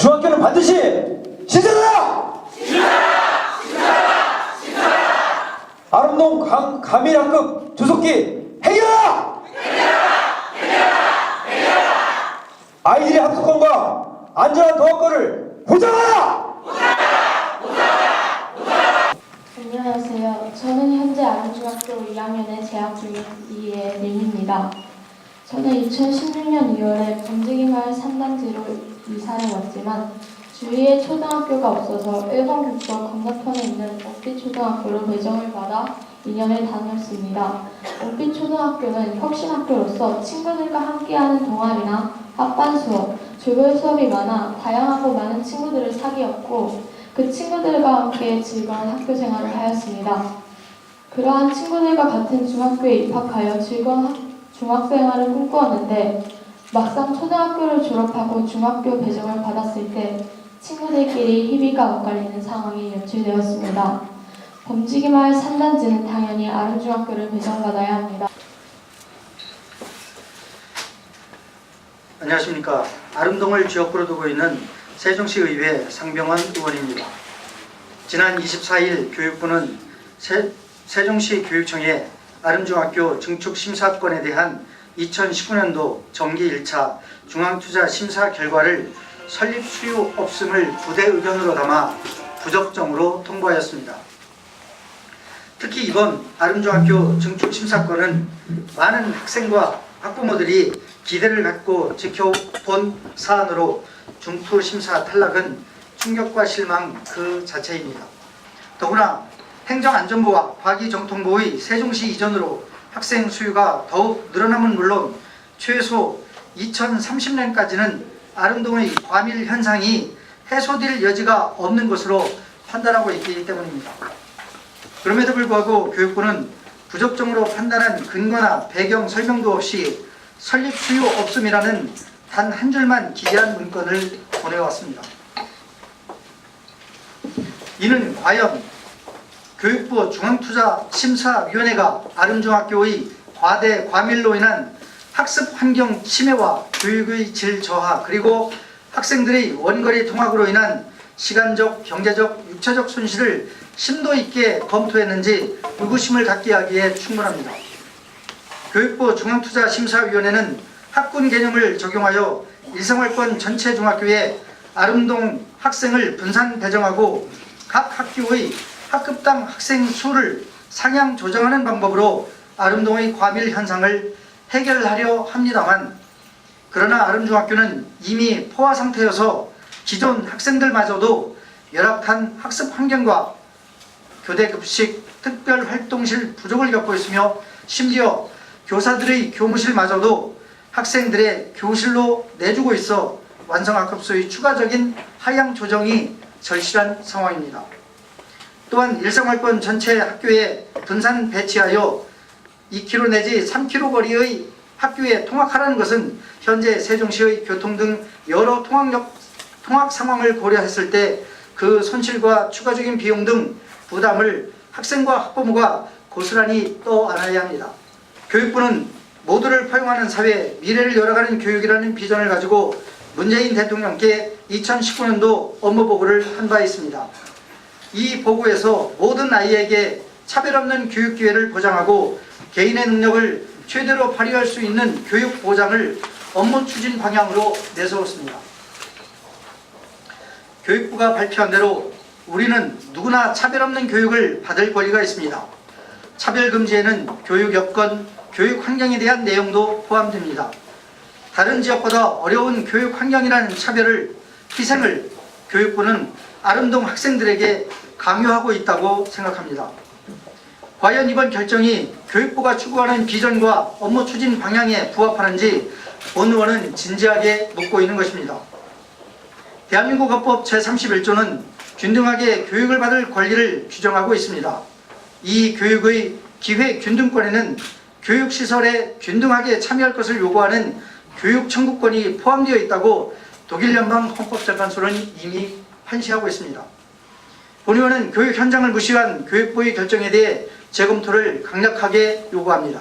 중학교는 반드시 신설하라! 아름동 가밀학급 조속히 해결하라! 아이들의 학습권과 안전한 통학권을 보장하라! 안녕하세요. 저는 현재 아름중학교 2학년에 재학 중인 이예림입니다. 저는 2016년 2월에 범지기마을 3단지로 이사를 왔지만 주위에 초등학교가 없어서 일본 국도 건너편에 있는 옥빛초등학교로 배정을 받아 2년을 다녔습니다. 옥빛초등학교는 혁신학교로서 친구들과 함께하는 동아리나 합반 수업, 조별 수업이 많아 다양하고 많은 친구들을 사귀었고 그 친구들과 함께 즐거운 학교 생활을 하였습니다. 그러한 친구들과 같은 중학교에 입학하여 즐거운 중학생활을 꿈꾸었는데 막상 초등학교를 졸업하고 중학교 배정을 받았을 때 친구들끼리 희비가 엇갈리는 상황이 연출되었습니다. 범지기마을 3단지는 당연히 아름중학교를 배정받아야 합니다. 안녕하십니까. 아름동을 지역구로 두고 있는 세종시의회 상병원 의원입니다. 지난 24일 교육부는 세종시 교육청에 아름중학교 증축 심사권에 대한 2019년도 정기 1차 중앙투자 심사 결과를 설립 수요 없음을 부대 의견으로 담아 부적정으로 통보하였습니다. 특히 이번 아름중학교 증축 심사권은 많은 학생과 학부모들이 기대를 갖고 지켜본 사안으로 중투 심사 탈락은 충격과 실망 그 자체입니다. 더구나 행정안전부와 과기정통부의 세종시 이전으로 학생 수요가 더욱 늘어남은 물론 최소 2030년까지는 아름동의 과밀 현상이 해소될 여지가 없는 것으로 판단하고 있기 때문입니다. 그럼에도 불구하고 교육부는 부적정으로 판단한 근거나 배경 설명도 없이 설립 수요 없음이라는 단 한 줄만 기재한 문건을 보내왔습니다. 이는 과연 교육부 중앙투자심사위원회가 아름중학교의 과대 과밀로 인한 학습 환경 침해와 교육의 질 저하 그리고 학생들의 원거리 통학으로 인한 시간적, 경제적, 육체적 손실을 심도 있게 검토했는지 의구심을 갖게 하기에 충분합니다. 교육부 중앙투자심사위원회는 학군 개념을 적용하여 일생활권 전체 중학교에 아름동 학생을 분산 배정하고 각 학교의 학급당 학생 수를 상향 조정하는 방법으로 아름동의 과밀 현상을 해결하려 합니다만 그러나 아름중학교는 이미 포화 상태여서 기존 학생들마저도 열악한 학습 환경과 교대급식, 특별활동실 부족을 겪고 있으며 심지어 교사들의 교무실마저도 학생들의 교실로 내주고 있어 완성학급수의 추가적인 하향 조정이 절실한 상황입니다. 또한 일생활권 전체 학교에 분산 배치하여 2km 내지 3km 거리의 학교에 통학하라는 것은 현재 세종시의 교통 등 여러 통학 상황을 고려했을 때 그 손실과 추가적인 비용 등 부담을 학생과 학부모가 고스란히 떠안아야 합니다. 교육부는 모두를 포용하는 사회, 미래를 열어가는 교육이라는 비전을 가지고 문재인 대통령께 2019년도 업무보고를 한 바 있습니다. 이 보고에서 모든 아이에게 차별 없는 교육 기회를 보장하고 개인의 능력을 최대로 발휘할 수 있는 교육 보장을 업무 추진 방향으로 내세웠습니다. 교육부가 발표한 대로 우리는 누구나 차별 없는 교육을 받을 권리가 있습니다. 차별 금지에는 교육 여건, 교육 환경에 대한 내용도 포함됩니다. 다른 지역보다 어려운 교육 환경이라는 차별을, 희생을 교육부는 아름동 학생들에게 강요하고 있다고 생각합니다. 과연 이번 결정이 교육부가 추구하는 비전과 업무 추진 방향에 부합하는지 본 의원은 진지하게 묻고 있는 것입니다. 대한민국 헌법 제31조는 균등하게 교육을 받을 권리를 규정하고 있습니다. 이 교육의 기회 균등권에는 교육시설에 균등하게 참여할 것을 요구하는 교육 청구권이 포함되어 있다고 독일 연방 헌법재판소는 이미 판시하고 있습니다. 본 의원은 교육 현장을 무시한 교육부의 결정에 대해 재검토를 강력하게 요구합니다.